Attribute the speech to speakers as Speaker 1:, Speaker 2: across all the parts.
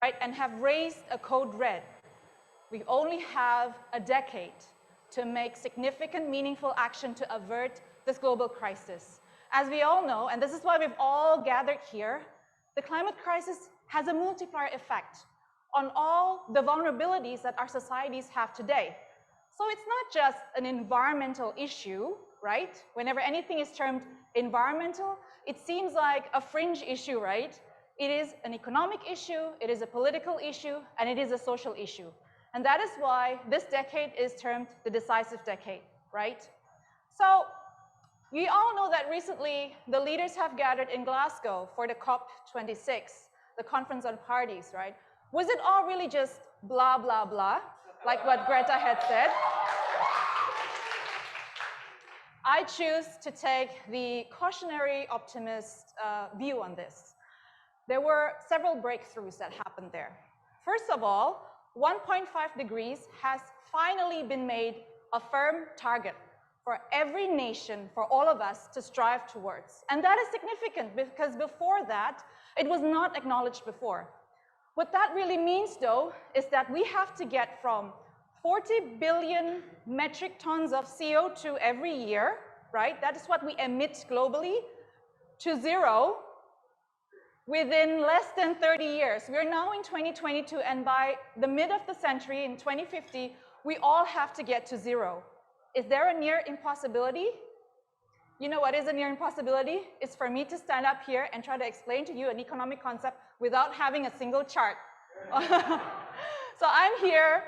Speaker 1: right, and have raised a code red. We only have a decade to make significant, meaningful action to avert this global crisis. As we all know, and this is why we've all gathered here, the climate crisis has a multiplier effect on all the vulnerabilities that our societies have today. So it's not just an environmental issue, right? Whenever anything is termed environmental, it seems like a fringe issue, right? It is an economic issue, it is a political issue, and it is a social issue. And that is why this decade is termed the decisive decade, right? So we all know that recently the leaders have gathered in Glasgow for the COP26, the Conference on Parties, right? Was it all really just blah, blah, blah, like what Greta had said? I choose to take the cautionary optimist view on this. There were several breakthroughs that happened there. First of all, 1.5 degrees has finally been made a firm target for every nation, for all of us to strive towards. And that is significant because before that, it was not acknowledged before. What that really means, though, is that we have to get from 40 billion metric tons of CO2 every year, right? That is what we emit globally, to zero within less than 30 years. We're now in 2022, and by the mid of the century, in 2050, we all have to get to zero. Is there a near impossibility? You know what is a near impossibility? It's for me to stand up here and try to explain to you an economic concept without having a single chart. So I'm here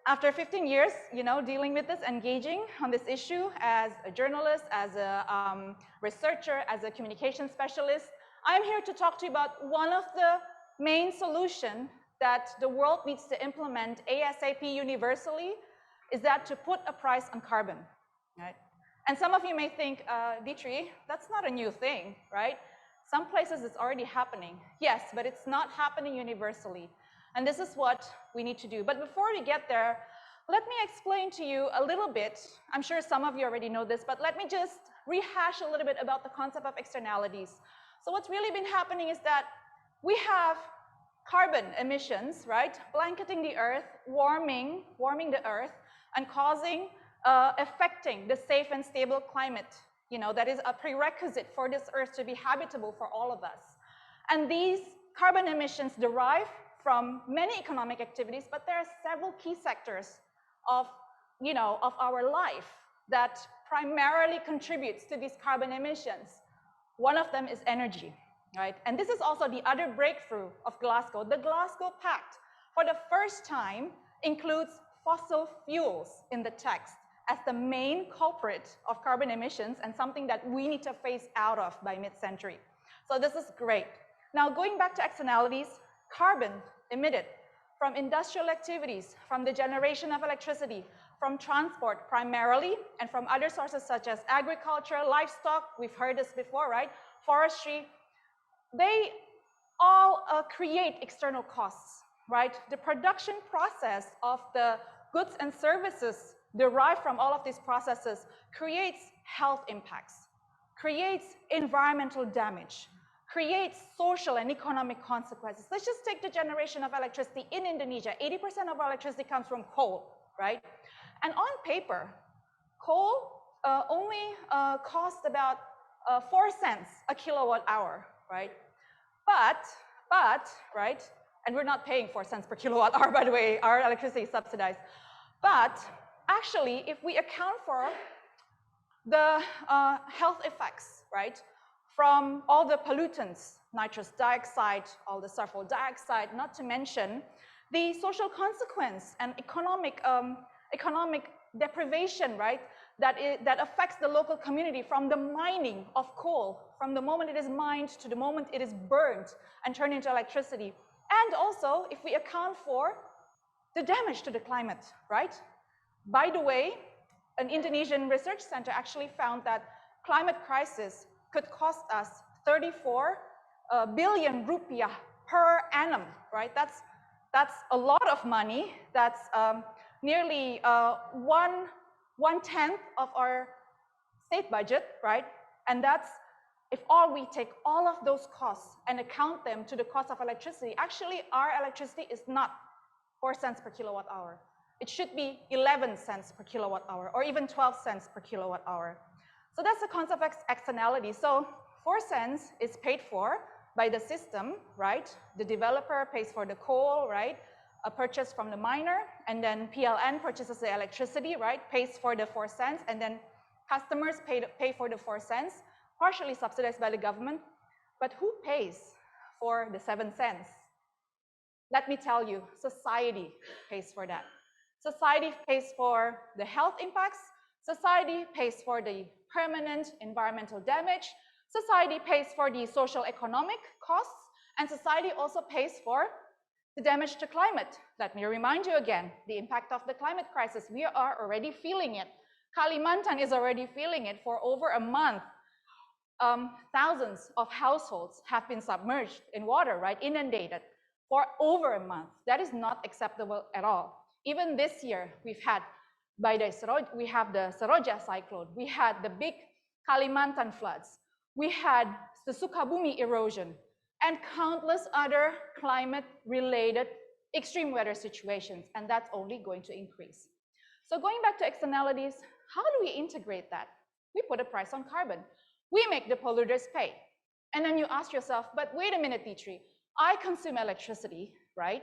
Speaker 1: after 15 years, you know, dealing with this, engaging on this issue as a journalist, as a researcher, as a communication specialist. I'm here to talk to you about one of the main solutions that the world needs to implement ASAP universally, is that to put a price on carbon, right? And some of you may think, Putri, that's not a new thing, right? Some places it's already happening. Yes, but it's not happening universally. And this is what we need to do. But before we get there, let me explain to you a little bit. I'm sure some of you already know this, but let me just rehash a little bit about the concept of externalities. So what's really been happening is that we have carbon emissions, right, blanketing the earth, warming the earth, and causing, affecting the safe and stable climate, you know, that is a prerequisite for this earth to be habitable for all of us. And these carbon emissions derive from many economic activities, but there are several key sectors of, you know, of our life that primarily contributes to these carbon emissions. One of them is energy, right? And this is also the other breakthrough of Glasgow. The Glasgow Pact, for the first time, includes fossil fuels in the text as the main culprit of carbon emissions and something that we need to phase out of by mid-century. So this is great. Now, going back to externalities, carbon emitted from industrial activities, from the generation of electricity, from transport primarily, and from other sources such as agriculture, livestock, we've heard this before, right? Forestry, they all create external costs, right? The production process of the goods and services derived from all of these processes creates health impacts, creates environmental damage, creates social and economic consequences. Let's just take the generation of electricity in Indonesia. 80% of our electricity comes from coal, right? And on paper, coal only costs about 4 cents a kilowatt hour, right? But, right, and we're not paying 4 cents per kilowatt hour, by the way, our electricity is subsidized. But actually, if we account for the health effects, right, from all the pollutants, nitrous dioxide, all the sulfur dioxide, not to mention the social consequence and economic deprivation, right, that affects the local community from the mining of coal, from the moment it is mined to the moment it is burned and turned into electricity. And also, if we account for the damage to the climate, right? By the way, an Indonesian research center actually found that climate crisis could cost us 34 billion rupiah per annum, right? That's a lot of money. That's nearly one tenth of our state budget, right? And that's if all we take all of those costs and account them to the cost of electricity, actually our electricity is not 4 cents per kilowatt hour. It should be 11 cents per kilowatt hour or even 12 cents per kilowatt hour. So that's the concept of externality. So 4 cents is paid for by the system, right? The developer pays for the coal, right? A purchase from the miner, and then PLN purchases the electricity, right? Pays for the 4 cents, and then customers pay for the 4 cents, partially subsidized by the government. But who pays for the 7 cents? Let me tell you, society pays for that. Society pays for the health impacts. Society pays for the permanent environmental damage. Society pays for the social economic costs. And society also pays for the damage to climate. Let me remind you again, the impact of the climate crisis. We are already feeling it. Kalimantan is already feeling it for over a month. Thousands of households have been submerged in water, right? Inundated for over a month. That is not acceptable at all. Even this year, we've had, we have the Seroja cyclone, we had the big Kalimantan floods, we had the Sukabumi erosion, and countless other climate-related extreme weather situations, and that's only going to increase. So going back to externalities, how do we integrate that? We put a price on carbon. We make the polluters pay. And then you ask yourself, but wait a minute, Putri, I consume electricity, right?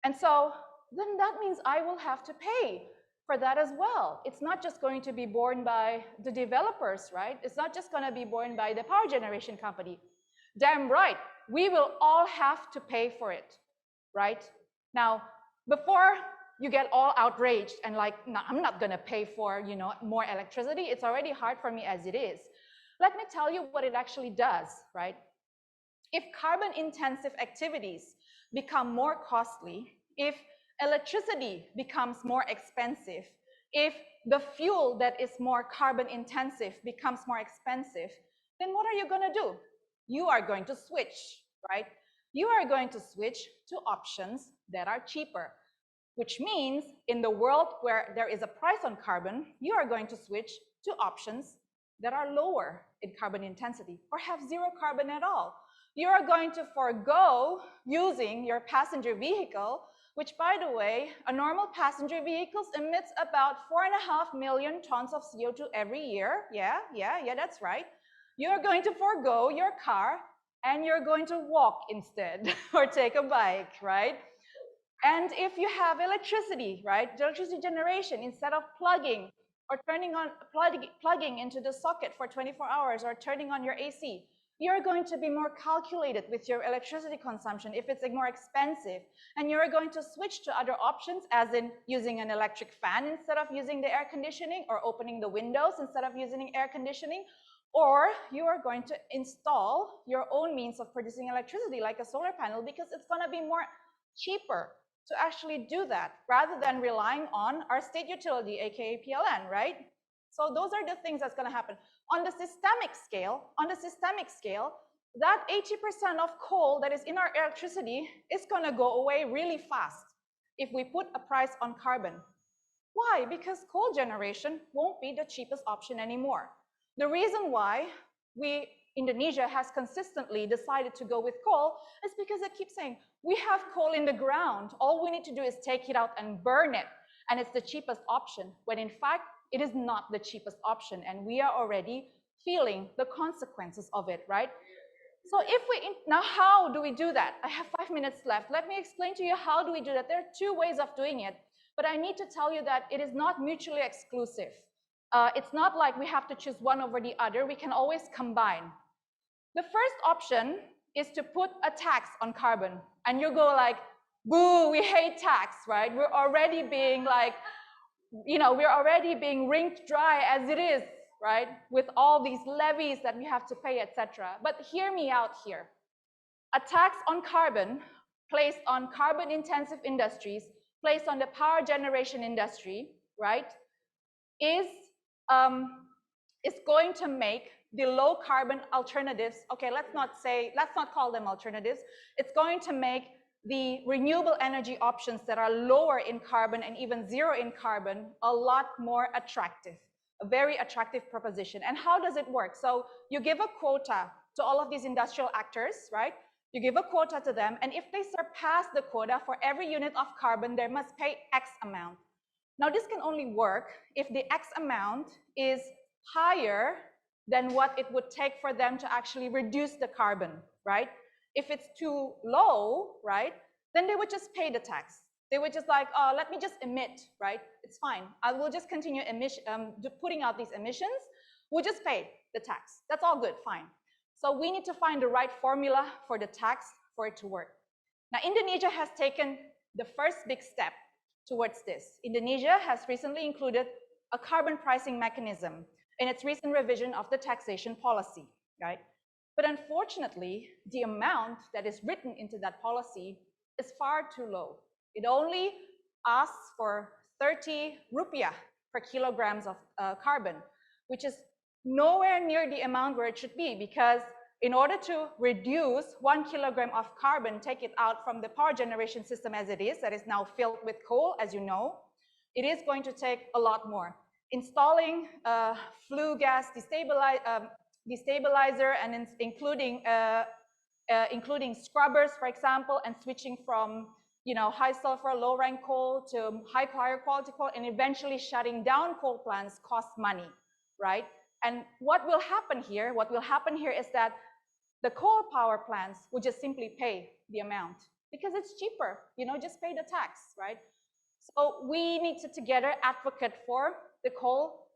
Speaker 1: And so then that means I will have to pay for that as well. It's not just going to be borne by the developers, right? It's not just going to be borne by the power generation company. Damn right, we will all have to pay for it, right? Now, before you get all outraged and like, no, I'm not going to pay for, you know, more electricity. It's already hard for me as it is. Let me tell you what it actually does, right? If carbon-intensive activities become more costly, if electricity becomes more expensive, if the fuel that is more carbon-intensive becomes more expensive, then what are you going to do? You are going to switch, right? You are going to switch to options that are cheaper, which means in the world where there is a price on carbon, you are going to switch to options that are lower in carbon intensity or have zero carbon at all. You are going to forego using your passenger vehicle, which, by the way, a normal passenger vehicle emits about 4.5 million tons of CO2 every year. Yeah, that's right. You're going to forego your car and you're going to walk instead or take a bike, right? And if you have electricity, right, electricity generation, instead of plugging or plugging into the socket for 24 hours or turning on your AC, you're going to be more calculated with your electricity consumption if it's more expensive. And you're going to switch to other options, as in using an electric fan instead of using the air conditioning, or opening the windows instead of using air conditioning. Or you are going to install your own means of producing electricity, like a solar panel, because it's going to be more cheaper to actually do that rather than relying on our state utility, aka PLN, right? So those are the things that's going to happen. On the systemic scale, that 80% of coal that is in our electricity is going to go away really fast if we put a price on carbon. Why? Because coal generation won't be the cheapest option anymore. The reason why Indonesia has consistently decided to go with coal is because it keeps saying, we have coal in the ground. All we need to do is take it out and burn it. And it's the cheapest option, when in fact, it is not the cheapest option. And we are already feeling the consequences of it, right? So now how do we do that? I have 5 minutes left. Let me explain to you how do we do that. There are 2 ways of doing it, but I need to tell you that it is not mutually exclusive. It's not like we have to choose one over the other. We can always combine. The first option is to put a tax on carbon. And you go like, boo, we hate tax, right? We're already being like, you know, we're already being wringed dry as it is, right? With all these levies that we have to pay, etc. But hear me out here. A tax on carbon placed on carbon-intensive industries, placed on the power generation industry, right, is going to make the low carbon alternatives, okay, let's not call them alternatives. It's going to make the renewable energy options that are lower in carbon and even zero in carbon a lot more attractive, a very attractive proposition. And how does it work? So you give a quota to all of these industrial actors, right? You give a quota to them, and if they surpass the quota, for every unit of carbon, they must pay X amount. Now, this can only work if the X amount is higher than what it would take for them to actually reduce the carbon, right? If it's too low, right, then they would just pay the tax. They would just like, oh, let me just emit, right? It's fine. I will just continue putting out these emissions. We'll just pay the tax. That's all good, fine. So we need to find the right formula for the tax for it to work. Now, Indonesia has taken the first big step towards this. Indonesia has recently included a carbon pricing mechanism in its recent revision of the taxation policy, right? But unfortunately, the amount that is written into that policy is far too low. It only asks for 30 rupiah per kilograms of carbon, which is nowhere near the amount where it should be, because in order to reduce 1 kilogram of carbon, take it out from the power generation system as it is, that is now filled with coal, as you know, it is going to take a lot more. Installing flue gas destabilizer and including scrubbers, for example, and switching from high sulfur, low rank coal to higher quality coal, and eventually shutting down coal plants costs money, right? And what will happen here is that the coal power plants will just simply pay the amount because it's cheaper, just pay the tax, right? So we need to together advocate for the coal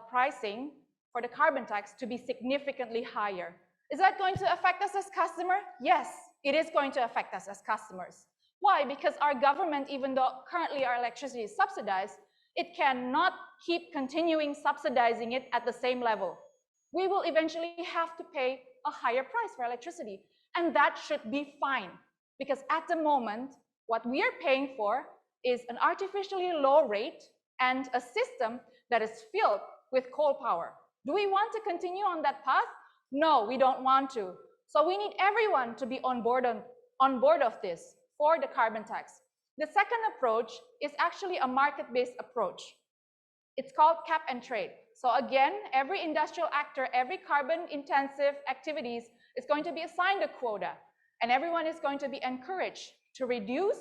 Speaker 1: pricing for the carbon tax to be significantly higher. Is that going to affect us as customers? Yes, it is going to affect us as customers. Why? Because our government, even though currently our electricity is subsidized, it cannot keep continuing subsidizing it at the same level. We will eventually have to pay a higher price for electricity, and that should be fine, because at the moment, what we are paying for is an artificially low rate and a system that is filled with coal power. Do we want to continue on that path? No, we don't want to. So we need everyone to be on board of this for the carbon tax. The second approach is actually a market-based approach. It's called cap and trade. So again, every industrial actor, every carbon-intensive activities is going to be assigned a quota, and everyone is going to be encouraged to reduce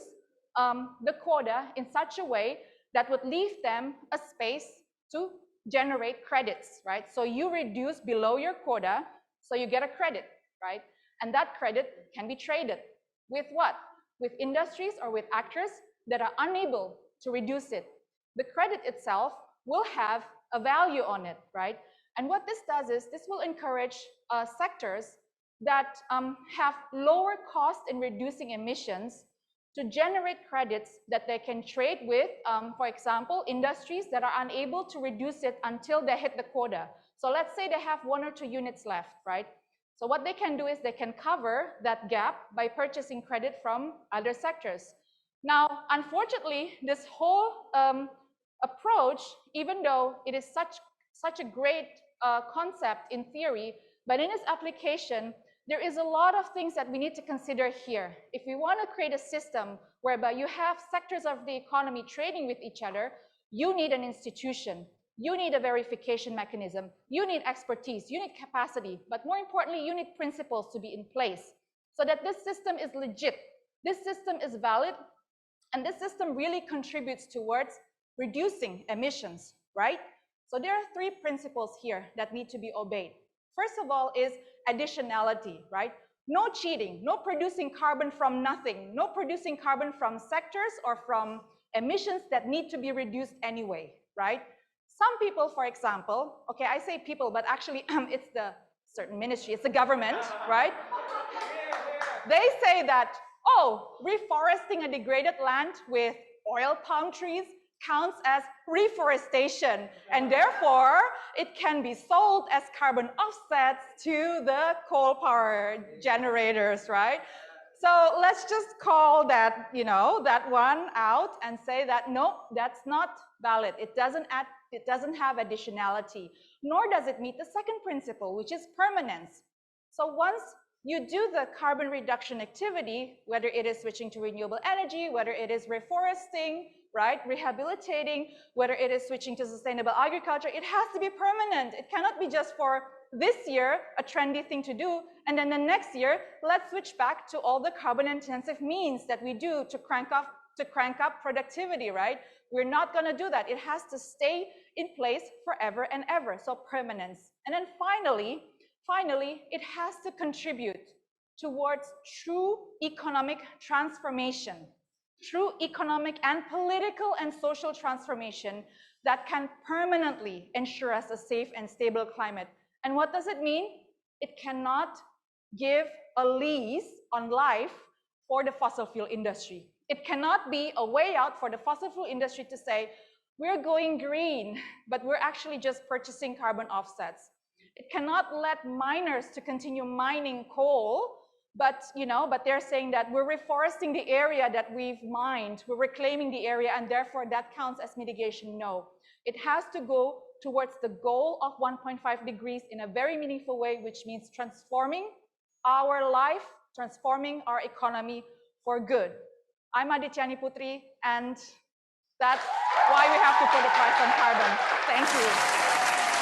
Speaker 1: the quota in such a way that would leave them a space to generate credits, right? So you reduce below your quota, so you get a credit, right? And that credit can be traded with what? With industries or with actors that are unable to reduce it. The credit itself will have a value on it, right? And what this does is this will encourage sectors that have lower cost in reducing emissions to generate credits that they can trade with, for example, industries that are unable to reduce it until they hit the quota. So let's say they have 1 or 2 units left, right? So what they can do is they can cover that gap by purchasing credit from other sectors. Now, unfortunately, this whole approach, even though it is such a great concept in theory, but in its application, there is a lot of things that we need to consider here. If we want to create a system whereby you have sectors of the economy trading with each other, you need an institution, you need a verification mechanism, you need expertise, you need capacity, but more importantly, you need principles to be in place so that this system is legit, this system is valid, and this system really contributes towards reducing emissions, right? So there are 3 principles here that need to be obeyed. First of all is additionality, right? No cheating, no producing carbon from nothing, no producing carbon from sectors or from emissions that need to be reduced anyway, right? Some people, for example, okay, I say people, but actually it's the certain ministry, it's the government, right? They say that, oh, reforesting a degraded land with oil palm trees counts as reforestation, and therefore it can be sold as carbon offsets to the coal power generators, right? So let's just call that, that one out and say that no, that's not valid. It doesn't have additionality, nor does it meet the second principle, which is permanence. So once you do the carbon reduction activity, whether it is switching to renewable energy, whether it is reforesting, right? Rehabilitating, whether it is switching to sustainable agriculture, it has to be permanent. It cannot be just for this year, a trendy thing to do, and then the next year, let's switch back to all the carbon-intensive means that we do to crank up productivity, right? We're not going to do that. It has to stay in place forever and ever, so permanence. And then finally, it has to contribute towards true economic transformation, true economic and political and social transformation that can permanently ensure us a safe and stable climate. And what does it mean? It cannot give a lease on life for the fossil fuel industry. It cannot be a way out for the fossil fuel industry to say, we're going green, but we're actually just purchasing carbon offsets. It cannot let miners to continue mining coal, but they're saying that we're reforesting the area that we've mined, we're reclaiming the area, and therefore that counts as mitigation. No, it has to go towards the goal of 1.5 degrees in a very meaningful way, which means transforming our life, transforming our economy for good. I'm Adhityani Putri, and that's why we have to put a price on carbon. Thank you.